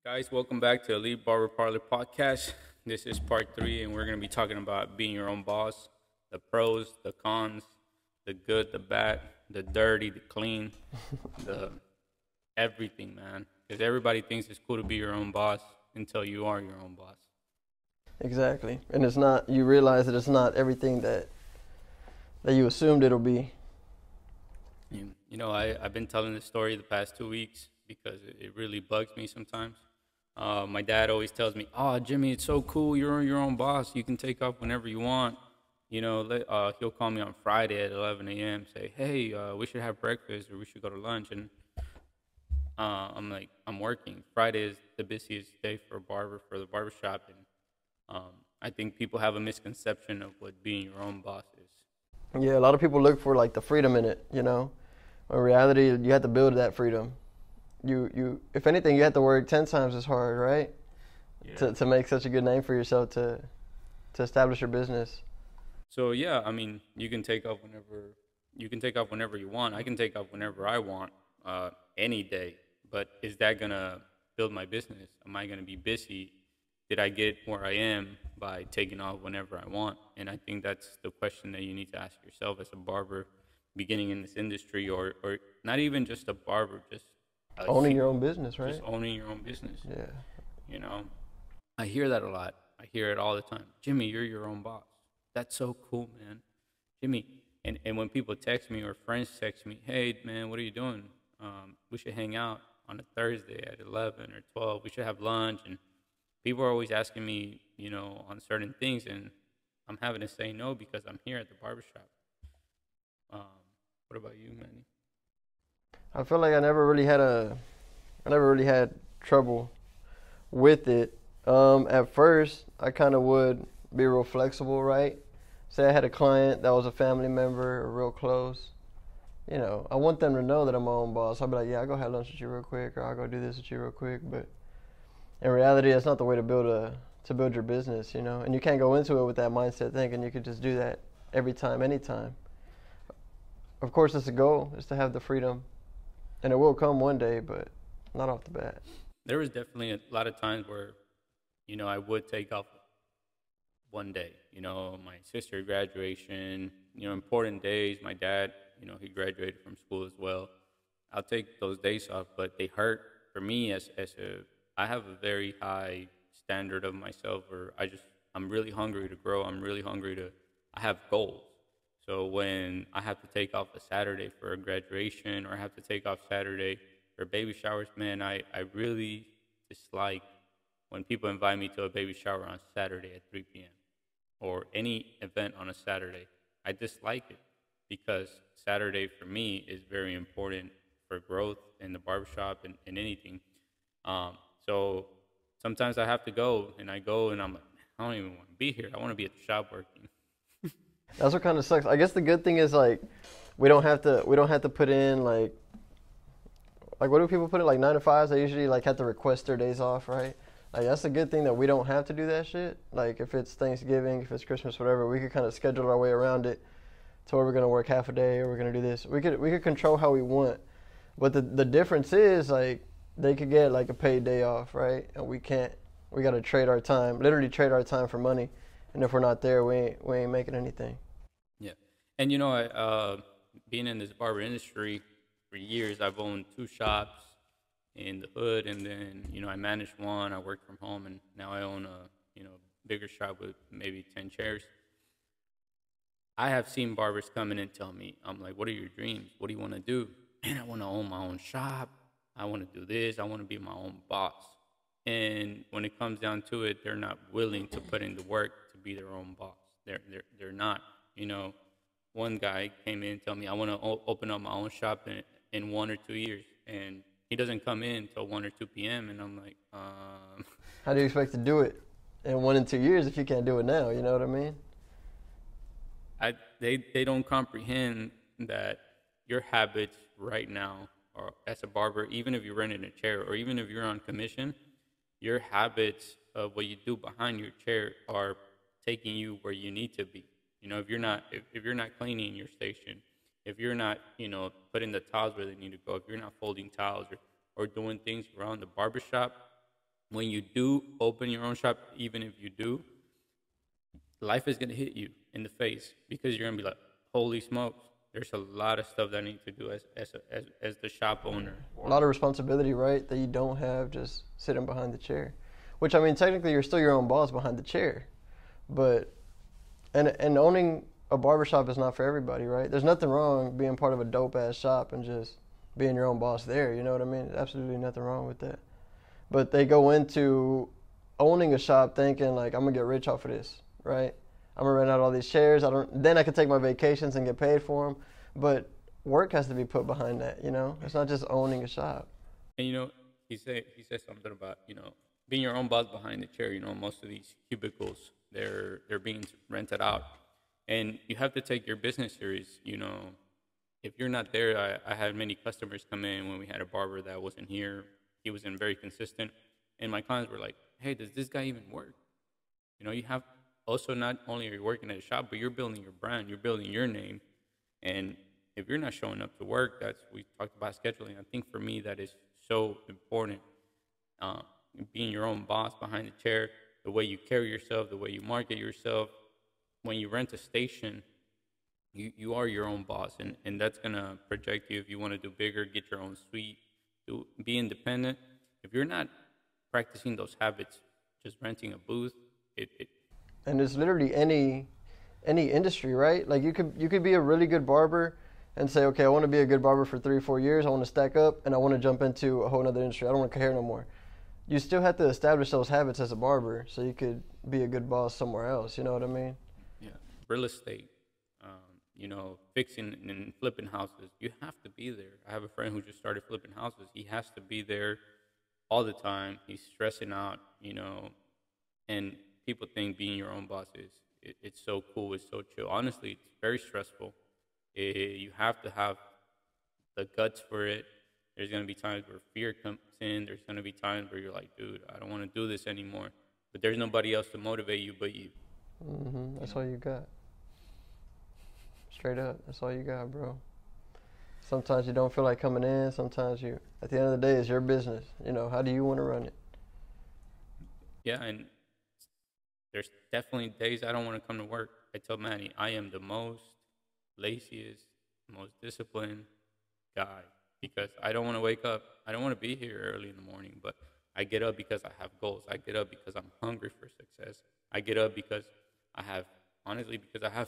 Guys, welcome back to Elite Barber Parlor Podcast. This is part three, and we're going to be talking about being your own boss, the pros, the cons, the good, the bad, the dirty, the clean, the everything, man. Because everybody thinks it's cool to be your own boss until you are your own boss. Exactly. And it's not, you realize that it's not everything that you assumed it'll be. I've been telling this story the past 2 weeks because it really bugs me sometimes. My dad always tells me, "Oh, Jimmy, it's so cool. You're your own boss. You can take off whenever you want." He'll call me on Friday at 11 a.m. Say, "Hey, we should have breakfast or we should go to lunch." And I'm like, "I'm working." Friday is the busiest day for a barber for the barbershop, and I think people have a misconception of what being your own boss is. Yeah, a lot of people look for like the freedom in it, you know. In reality, you have to build that freedom. If anything, you have to work 10 times as hard, right? Yeah. To make such a good name for yourself to establish your business. So yeah, I mean, you can take off whenever you want. I can take off whenever I want, any day. But is that gonna build my business? Am I gonna be busy? Did I get where I am by taking off whenever I want? And I think that's the question that you need to ask yourself as a barber beginning in this industry, or not even just a barber, just Owning your own business, right? just owning your own business. Yeah. You know, I hear that a lot. I hear it all the time. Jimmy, you're your own boss. That's so cool, man. Jimmy, and when people text me or friends text me, hey, man, what are you doing? We should hang out on a Thursday at 11 or 12. We should have lunch. And people are always asking me, on certain things. And I'm having to say no because I'm here at the barbershop. Um, what about you, Manny? I feel like I never really had trouble with it. At first, I kind of would be real flexible, right? Say I had a client that was a family member or real close. I want them to know that I'm my own boss. I'll be like, yeah, I'll go have lunch with you real quick, or I'll go do this with you real quick. But in reality, that's not the way to build your business, And you can't go into it with that mindset thinking you could just do that every time, anytime. Of course, it's a goal, is to have the freedom, and it will come one day, but not off the bat. There was definitely a lot of times where, I would take off one day, my sister graduation, important days. My dad, he graduated from school as well. I'll take those days off, but they hurt for me I have a very high standard of myself, or I'm really hungry to grow. I have goals. So when I have to take off a Saturday for a graduation, or I have to take off Saturday for baby showers, man, I really dislike when people invite me to a baby shower on Saturday at 3 p.m. or any event on a Saturday. I dislike it because Saturday for me is very important for growth in the barbershop and anything. So sometimes I have to go, and I go, and I'm like, I don't even want to be here. I want to be at the shop working. That's what kind of sucks. I guess the good thing is like we don't have to put in like what do people put in like 9 to 5s? They usually like have to request their days off, right? Like that's a good thing that we don't have to do that shit. Like if it's Thanksgiving, if it's Christmas, whatever, we could kind of schedule our way around it to where we're gonna work half a day or we're gonna do this. We could control how we want. But the difference is like they could get like a paid day off, right? And we can't. We gotta trade our time, literally trade our time for money. And if we're not there, we ain't making anything. Yeah. And being in this barber industry for years, I've owned two shops in the hood, and then I managed one. I worked from home, and now I own a bigger shop with maybe 10 chairs. I have seen barbers come in and tell me, I'm like, what are your dreams? What do you want to do? And I want to own my own shop. I want to do this. I want to be my own boss. And when it comes down to it, they're not willing to put in the work to be their own boss. They're not. One guy came in and told me, I want to open up my own shop in 1 or 2 years. And he doesn't come in until 1 or 2 p.m. And I'm like, How do you expect to do it in 1 and 2 years if you can't do it now? You know what I mean? They don't comprehend that your habits right now, or as a barber, even if you're renting a chair, or even if you're on commission, your habits of what you do behind your chair are taking you where you need to be. If you're not cleaning your station, if you're not, putting the towels where they need to go, if you're not folding towels or doing things around the barbershop, when you do open your own shop, even if you do, life is gonna hit you in the face because you're gonna be like, holy smokes, there's a lot of stuff that I need to do as the shop owner. A lot of responsibility, right? That you don't have just sitting behind the chair. Which, I mean, technically you're still your own boss behind the chair. But, and owning a barbershop is not for everybody, right? There's nothing wrong being part of a dope ass shop and just being your own boss there. You know what I mean? There's absolutely nothing wrong with that. But they go into owning a shop thinking like, I'm gonna get rich off of this, right? I'm gonna rent out all these chairs. Then I can take my vacations and get paid for them. But work has to be put behind that. You know, it's not just owning a shop. And he said something about being your own boss behind the chair. Most of these cubicles they're being rented out, and you have to take your business serious. If you're not there, I had many customers come in when we had a barber that wasn't here. He wasn't very consistent, and my clients were like, "Hey, does this guy even work?" You have also, not only are you working at a shop, but you're building your brand, you're building your name, and if you're not showing up to work, we talked about scheduling. I think for me that is so important. Being your own boss behind the chair, the way you carry yourself, the way you market yourself. When you rent a station, you are your own boss, and that's gonna project you. If you want to do bigger, get your own suite, be independent. If you're not practicing those habits, just renting a booth, and it's literally any industry, right? Like you could be a really good barber and say, okay, I want to be a good barber for 3 or 4 years. I want to stack up and I want to jump into a whole other industry. I don't want to cut hair no more. You still have to establish those habits as a barber so you could be a good boss somewhere else. You know what I mean? Yeah. Real estate, fixing and flipping houses. You have to be there. I have a friend who just started flipping houses. He has to be there all the time. He's stressing out, and people think being your own boss it's so cool, it's so chill. Honestly, it's very stressful. You have to have the guts for it. There's going to be times where fear comes in. There's going to be times where you're like, dude, I don't want to do this anymore. But there's nobody else to motivate you but you. That's all you got. Straight up, that's all you got, bro. Sometimes you don't feel like coming in. Sometimes at the end of the day, it's your business. How do you want to run it? Yeah, and there's definitely days I don't want to come to work. I tell Manny, I am the most laziest, most disciplined guy because I don't want to wake up. I don't want to be here early in the morning, but I get up because I have goals. I get up because I'm hungry for success. I get up because I have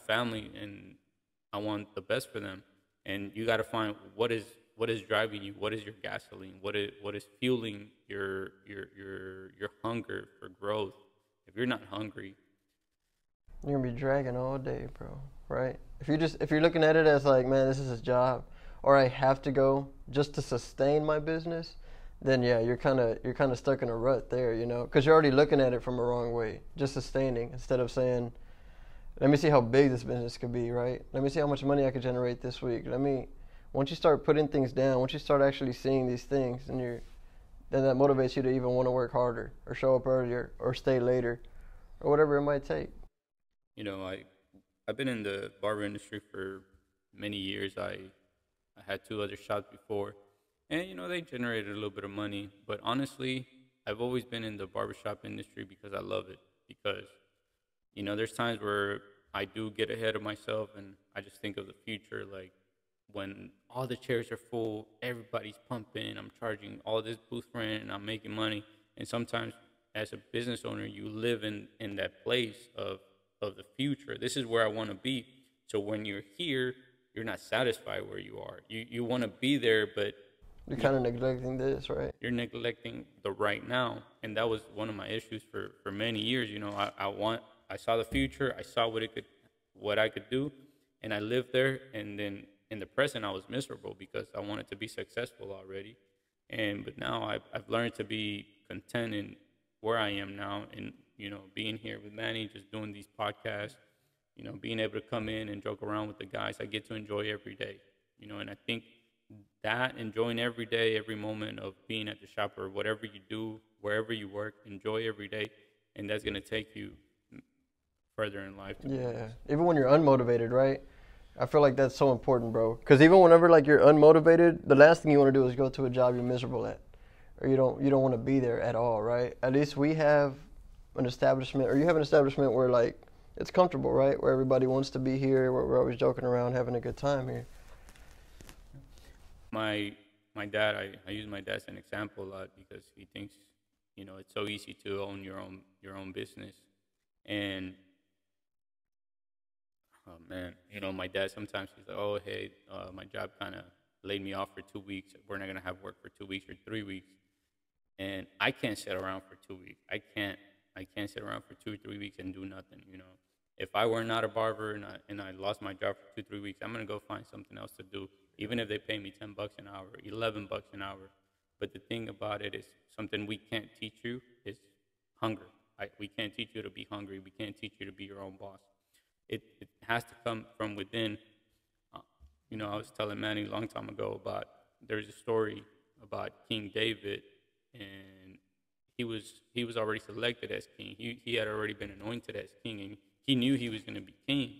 family and I want the best for them. And you got to find what is driving you. What is your gasoline? What is fueling your hunger for growth? If you're not hungry, you're gonna be dragging all day, bro. Right? If you're looking at it as like, man, this is a job, or I have to go just to sustain my business, then yeah, you're kind of stuck in a rut there, because you're already looking at it from a wrong way, just sustaining instead of saying, let me see how big this business could be, right? Let me see how much money I could generate this week. Once you start putting things down, once you start actually seeing these things, then that motivates you to even want to work harder or show up earlier or stay later or whatever it might take. I've been in the barber industry for many years. I had 2 other shops before, and they generated a little bit of money. But honestly, I've always been in the barbershop industry because I love it. Because there's times where I do get ahead of myself, and I just think of the future, like when all the chairs are full, everybody's pumping, I'm charging all this booth rent, and I'm making money. And sometimes, as a business owner, you live in that place of the future. This is where I want to be. So when you're here, you're not satisfied where you are. You want to be there, but you're kind of neglecting this, right? You're neglecting the right now, and that was one of my issues for many years. I saw the future, I saw what I could do, and I lived there. And then in the present, I was miserable because I wanted to be successful already. But now I've learned to be content in where I am now, and being here with Manny, just doing these podcasts, being able to come in and joke around with the guys. I get to enjoy every day, and I think that enjoying every day, every moment of being at the shop or whatever you do, wherever you work, enjoy every day, and that's gonna take you further in life. Yeah, even when you're unmotivated, right? I feel like that's so important, bro. Because even whenever like you're unmotivated, the last thing you want to do is go to a job you're miserable at, or you don't want to be there at all, right? At least we have an establishment, or you have an establishment where like it's comfortable, right? Where everybody wants to be here, where we're always joking around, having a good time here. My dad, I use my dad as an example a lot because he thinks, it's so easy to own your own business. And oh man, my dad sometimes he's like, oh hey, my job kind of laid me off for 2 weeks. We're not gonna have work for 2 weeks or 3 weeks, and I can't sit around for 2 weeks. I can't sit around for 2 or 3 weeks and do nothing. If I were not a barber and I lost my job for 2 3 weeks, I'm gonna go find something else to do, even if they pay me $10 an hour, $11 an hour. But the thing about it is something we can't teach you is hunger. We can't teach you to be hungry. We can't teach you to be your own boss. It has to come from within. I was telling Manny a long time ago about there's a story about King David, and he was already selected as king. He had already been anointed as king, and he knew he was going to be king.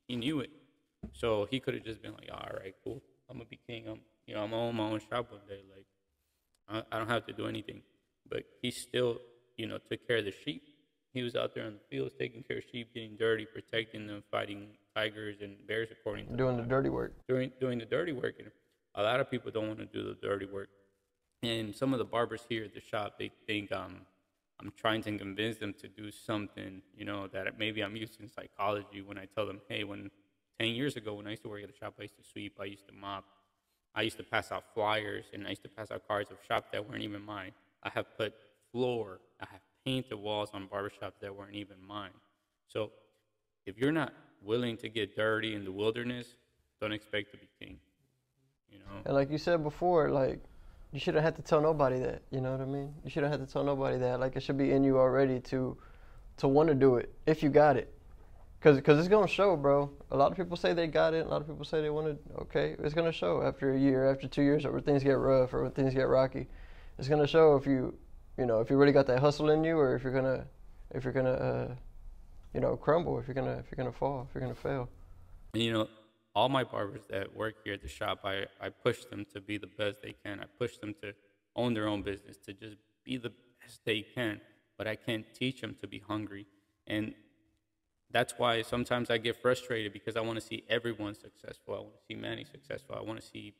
He knew it, so he could have just been like, all right, cool, I'm gonna be king. I'm gonna own my own shop one day. Like I don't have to do anything, but he still took care of the sheep. He was out there in the fields taking care of sheep, getting dirty, protecting them, fighting tigers and bears, according to doing the dirty work. Doing the dirty work. And a lot of people don't want to do the dirty work. And some of the barbers here at the shop, they think I'm trying to convince them to do something, that maybe I'm using psychology when I tell them, hey, 10 years ago when I used to work at the shop, I used to sweep, I used to mop, I used to pass out flyers, and I used to pass out cards of shops that weren't even mine. I have put floor, I have painted walls on barbershops that weren't even mine. So if you're not willing to get dirty in the wilderness, don't expect to be king. And like you said before, like you shouldn't have to tell nobody that. You know what I mean? You shouldn't have to tell nobody that. Like it should be in you already to want to do it if you got it. Cause it's gonna show, bro. A lot of people say they got it. A lot of people say they want to. Okay, it's gonna show after a year, after 2 years, or when things get rough, or when things get rocky. It's gonna show if you really got that hustle in you, or if you're gonna crumble, if you're gonna fall, if you're gonna fail. And all my barbers that work here at the shop, I push them to be the best they can. I push them to own their own business, to just be the best they can. But I can't teach them to be hungry. And that's why sometimes I get frustrated because I want to see everyone successful. I want to see Manny successful. I want to see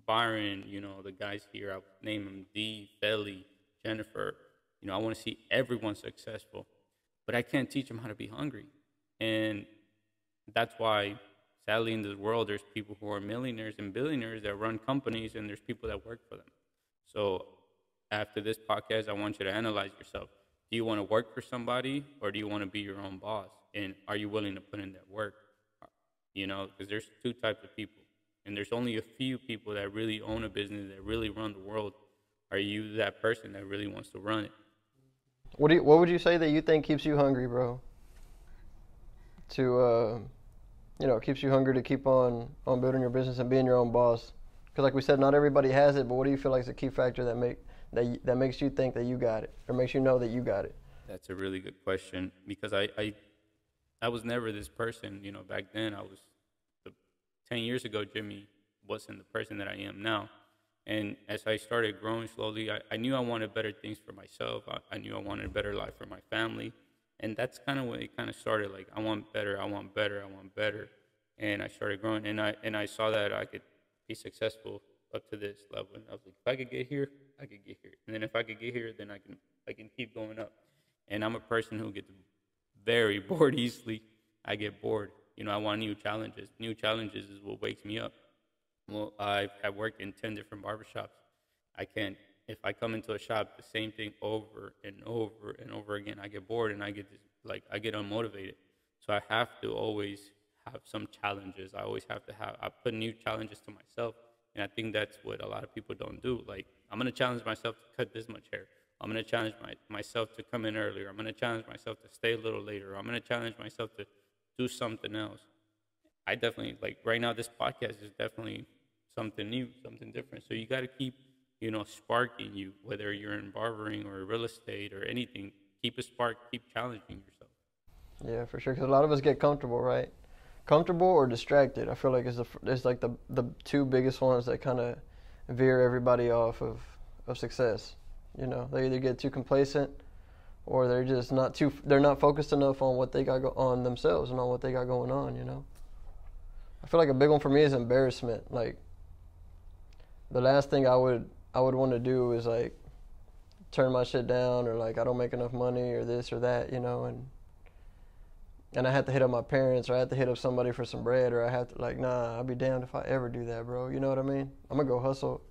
Byron, the guys here, I'll name them, D, Felly, Jennifer. I want to see everyone successful. But I can't teach them how to be hungry. And that's why, sadly, in this world, there's people who are millionaires and billionaires that run companies, and there's people that work for them. So after this podcast, I want you to analyze yourself. Do you want to work for somebody, or do you want to be your own boss? And are you willing to put in that work? Because there's two types of people. And there's only a few people that really own a business, that really run the world. Are you that person that really wants to run it? What would you say that you think keeps you hungry, bro? To keeps you hungry to keep on building your business and being your own boss. Because like we said, not everybody has it. But what do you feel like is a key factor that makes you think that you got it, or makes you know that you got it? That's a really good question, because I was never this person. Back then 10 years ago, Jimmy wasn't the person that I am now. And as I started growing slowly, I knew I wanted better things for myself. I knew I wanted a better life for my family. And that's kind of when it kind of started. Like, I want better, I want better, I want better. And I started growing, and I saw that I could be successful up to this level. And I was like, if I could get here, I could get here. And then if I could get here, then I can keep going up. And I'm a person who gets very bored easily. I get bored. I want new challenges. New challenges is what wakes me up. Well, I've worked in 10 different barbershops. If I come into a shop, the same thing over and over and over again, I get bored and I get unmotivated. So I have to always have some challenges. I put new challenges to myself. And I think that's what a lot of people don't do. Like, I'm going to challenge myself to cut this much hair. I'm going to challenge myself to come in earlier. I'm going to challenge myself to stay a little later. I'm going to challenge myself to do something else. I definitely, right now, this podcast is definitely something new, something different. So you got to keep, sparking you, whether you're in barbering or real estate or anything. Keep a spark, keep challenging yourself. Yeah, for sure. Because a lot of us get comfortable, right? Comfortable or distracted. I feel like it's like the two biggest ones that kind of veer everybody off of success. You know, they either get too complacent or they're not focused enough on what they got on themselves and on what they got going on, you know. I feel like a big one for me is embarrassment. Like, the last thing I would want to do is like turn my shit down, or like I don't make enough money or this or that, you know, and I had to hit up my parents, or I had to hit up somebody for some bread, or I have to, like, nah, I'll be damned if I ever do that, bro. You know what I mean? I'm gonna go hustle.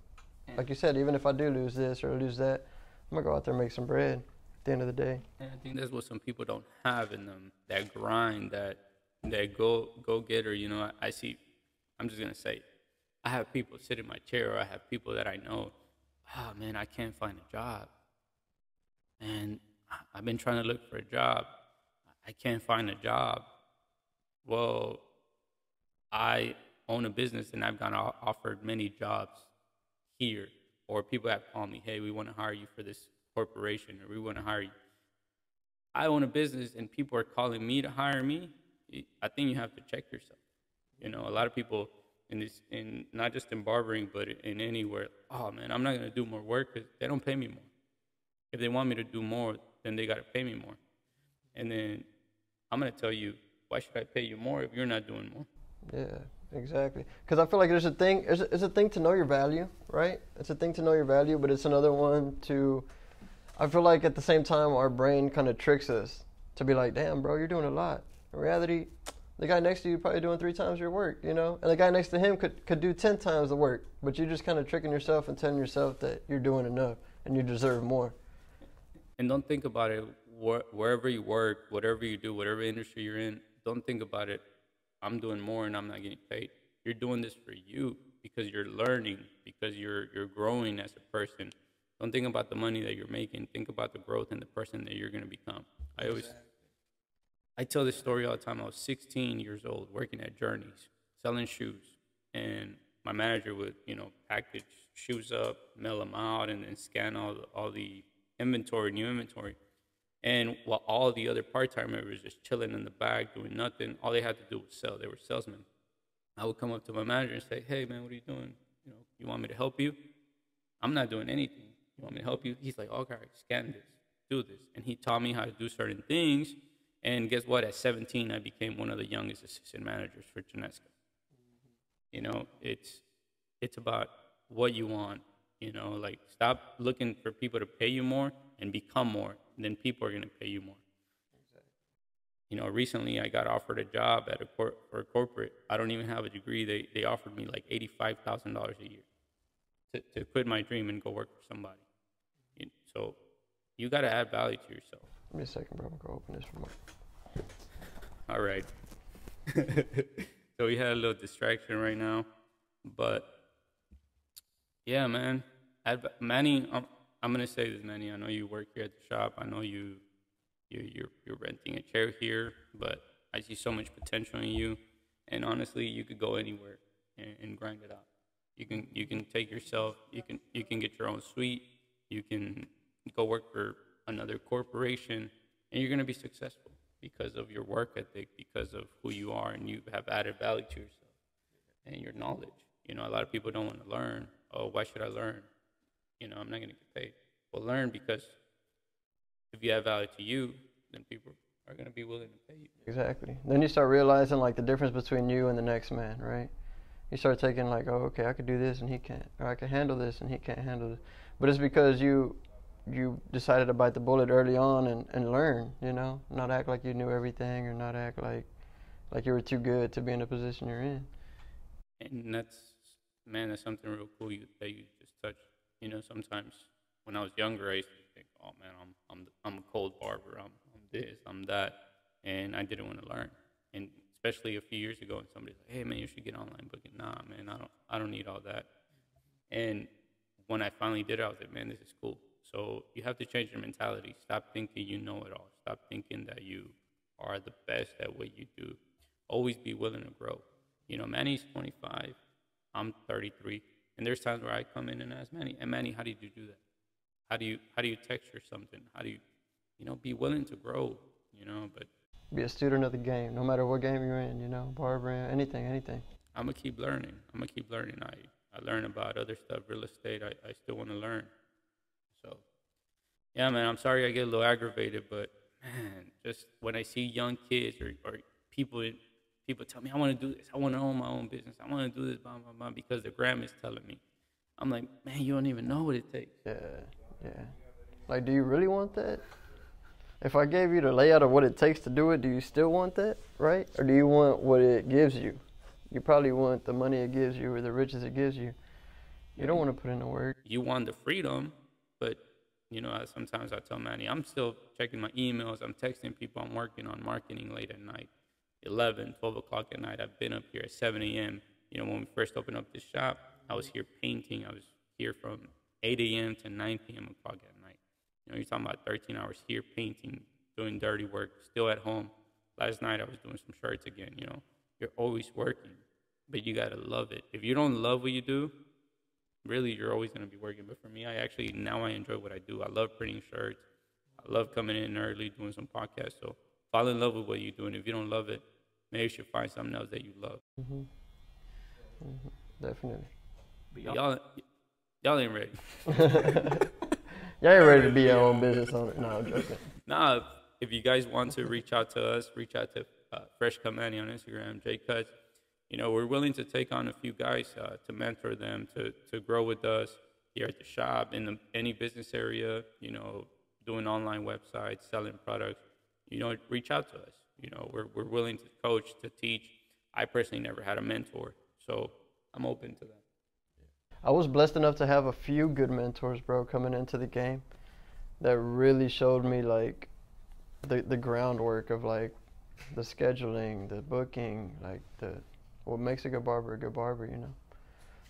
Like you said, even if I do lose this or lose that, I'm gonna go out there and make some bread at the end of the day. And I think that's what some people don't have in them, that grind, that go getter. You know, I see, I'm just gonna say, I have people sit in my chair, or I have people that I know, oh man, I can't find a job. And I've been trying to look for a job. I can't find a job. Well, I own a business and I've gotten offered many jobs here, or people have called me, hey, we want to hire you for this corporation, or we want to hire you. I own a business and people are calling me to hire me. I think you have to check yourself. You know, a lot of people in not just in barbering, but in anywhere, oh man, I'm not going to do more work because they don't pay me more. If they want me to do more, then they got to pay me more. And then I'm going to tell you, why should I pay you more if you're not doing more? Yeah, exactly. Because I feel like there's a thing, it's a thing to know your value, right? It's a thing to know your value, but it's another one to, I feel like at the same time, our brain kind of tricks us to be like, damn, bro, you're doing a lot. In reality, the guy next to you probably doing 3 times your work, you know? And the guy next to him could do 10 times the work, but you're just kind of tricking yourself and telling yourself that you're doing enough and you deserve more. And don't think about it, wherever you work, whatever you do, whatever industry you're in, don't think about it, I'm doing more and I'm not getting paid. You're doing this for you because you're learning, because you're growing as a person. Don't think about the money that you're making. Think about the growth and the person that you're going to become. I tell this story all the time. I was 16 years old working at Journeys, selling shoes. And my manager would, you know, package shoes up, mail them out, and then scan all the inventory, new inventory. And while all the other part-time members just chilling in the back, doing nothing, all they had to do was sell. They were salesmen. I would come up to my manager and say, hey, man, what are you doing? You know, you want me to help you? I'm not doing anything. You want me to help you? He's like, okay, scan this, do this. And he taught me how to do certain things. And guess what? At 17, I became one of the youngest assistant managers for Genesco. You know, it's about what you want. You know, like, stop looking for people to pay you more and become more. And then people are going to pay you more. Exactly. You know, recently I got offered a job at for a corporate. I don't even have a degree. They offered me like $85,000 a year to quit my dream and go work for somebody. So you got to add value to yourself. Give me a second, bro. I'm going to open this for more. All right. So we had a little distraction right now. But, yeah, man. Manny, I'm going to say this, Manny. I know you work here at the shop. I know you're renting a chair here. But I see so much potential in you. And, honestly, you could go anywhere and grind it out. You can take yourself. You can get your own suite. You can go work for another corporation, and you're going to be successful because of your work ethic, because of who you are, and you have added value to yourself and your knowledge. You know, a lot of people don't want to learn. Oh, why should I learn? You know, I'm not going to get paid. Well, learn, because if you add value to you, then people are going to be willing to pay you. Exactly. Then you start realizing, like, the difference between you and the next man, right? You start taking, like, oh, okay, I could do this and he can't, or I can handle this and he can't handle it. But it's because you decided to bite the bullet early on and learn, you know, not act like you knew everything, or not act like you were too good to be in the position you're in. And that's something real cool that you just touched. You know, sometimes when I was younger, I used to think, oh man, I'm a cold barber, I'm this, I'm that, and I didn't want to learn. And especially a few years ago, and somebody's like, hey man, you should get online booking. Nah, man, I don't need all that. And when I finally did it, I was like, man, this is cool. So you have to change your mentality. Stop thinking you know it all. Stop thinking that you are the best at what you do. Always be willing to grow. You know, Manny's 25. I'm 33. And there's times where I come in and ask Manny, and Manny, how do you do that? How do you texture something? How do you be willing to grow, you know? But be a student of the game, no matter what game you're in, you know, barbering, anything. I'm going to keep learning. I learn about other stuff, real estate. I still want to learn. So Yeah, man, I'm sorry I get a little aggravated, but man, just when I see young kids or people people tell me I want to do this, I want to own my own business, I want to do this, blah blah blah, because the grandma's telling me. I'm like, man, you don't even know what it takes. Yeah, yeah. Like, do you really want that? If I gave you the layout of what it takes to do it, do you still want that, right? Or do you want what it gives you? You probably want the money it gives you or the riches it gives you. You don't want to put in the work. You want the freedom, but sometimes I tell Manny, I'm still checking my emails, I'm texting people, I'm working on marketing late at night, 11, 12 o'clock at night. I've been up here at 7 a.m. When we first opened up this shop, I was here painting. I was here from 8 a.m. to 9 p.m. o'clock at night. You're talking about 13 hours here painting, doing dirty work, still at home. Last night I was doing some shirts again. You're always working, but you got to love it. If you don't love what you do, really, you're always going to be working. But for me, now I enjoy what I do. I love printing shirts. I love coming in early, doing some podcasts. So fall in love with what you do. And if you don't love it, maybe you should find something else that you love. Mm-hmm. Mm-hmm. Definitely. But y'all ain't ready. Y'all ain't ready to be your own business owner. No, I'm joking. Nah, if you guys want to reach out to us, reach out to Fresh Cut Manny on Instagram, J Cuts. We're willing to take on a few guys to mentor them, to grow with us here at the shop, in any business area, doing online websites, selling products. Reach out to us. We're willing to coach, to teach. I personally never had a mentor, so I'm open to that. I was blessed enough to have a few good mentors, bro, coming into the game that really showed me, like, the groundwork of, like, the scheduling, the booking, like, what makes a good barber,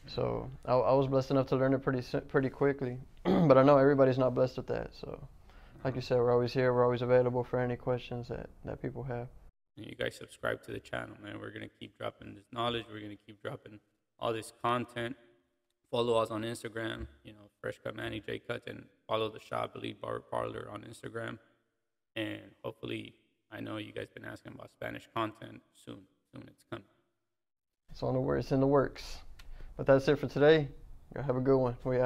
So I was blessed enough to learn it pretty quickly. But I know everybody's not blessed with that. So like you said, we're always here. We're always available for any questions that people have. And you guys subscribe to the channel, man. We're going to keep dropping this knowledge. We're going to keep dropping all this content. Follow us on Instagram, Fresh Cut Manny, J Cuts, and follow the shop, Elite Barber Parlor, on Instagram. And hopefully, I know you guys been asking about Spanish content. Soon it's coming. It's in the works. But that's it for today. Have a good one. We out.